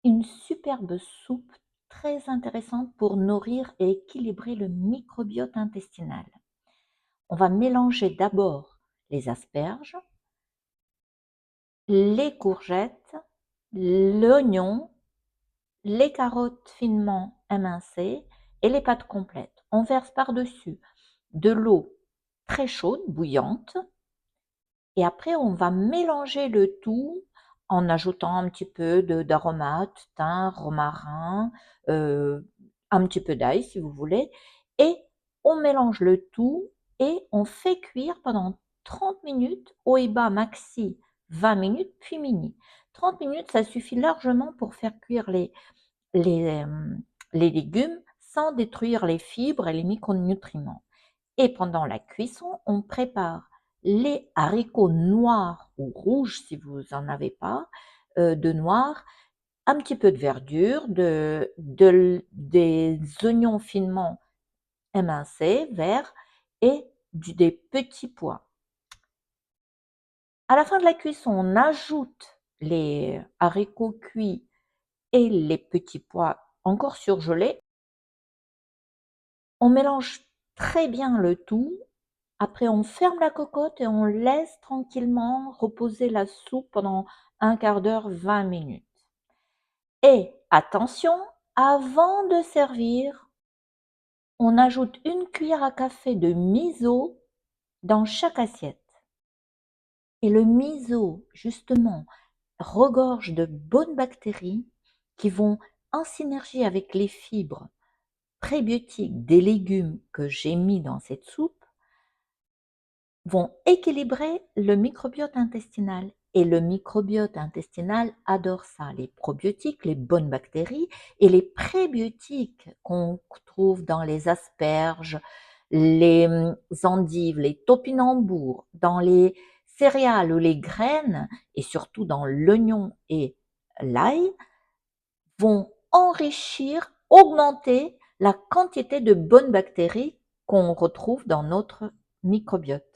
Une superbe soupe très intéressante pour nourrir et équilibrer le microbiote intestinal. On va mélanger d'abord les asperges, les courgettes, l'oignon, les carottes finement émincées et les pâtes complètes. On verse par-dessus de l'eau très chaude, bouillante, et après on va mélanger le tout en ajoutant un petit peu d'aromates, thym, romarin, un petit peu d'ail si vous voulez, et on mélange le tout et on fait cuire pendant 30 minutes, haut et bas maxi 20 minutes, puis mini. 30 minutes, ça suffit largement pour faire cuire les, les légumes sans détruire les fibres et les micronutriments. Et pendant la cuisson, on prépare les haricots noirs ou rouges si vous en avez pas, de noirs, un petit peu de verdure, des oignons finement émincés, verts, et des petits pois. À la fin de la cuisson, on ajoute les haricots cuits et les petits pois encore surgelés. On mélange très bien le tout. Après, on ferme la cocotte et on laisse tranquillement reposer la soupe pendant un quart d'heure, 20 minutes. Et attention, avant de servir, on ajoute une cuillère à café de miso dans chaque assiette. Et le miso, justement, regorge de bonnes bactéries qui vont, en synergie avec les fibres prébiotiques des légumes que j'ai mis dans cette soupe, vont équilibrer le microbiote intestinal. Et le microbiote intestinal adore ça, les probiotiques, les bonnes bactéries et les prébiotiques qu'on trouve dans les asperges, les endives, les topinambours, dans les céréales ou les graines et surtout dans l'oignon et l'ail vont enrichir, augmenter la quantité de bonnes bactéries qu'on retrouve dans notre microbiote.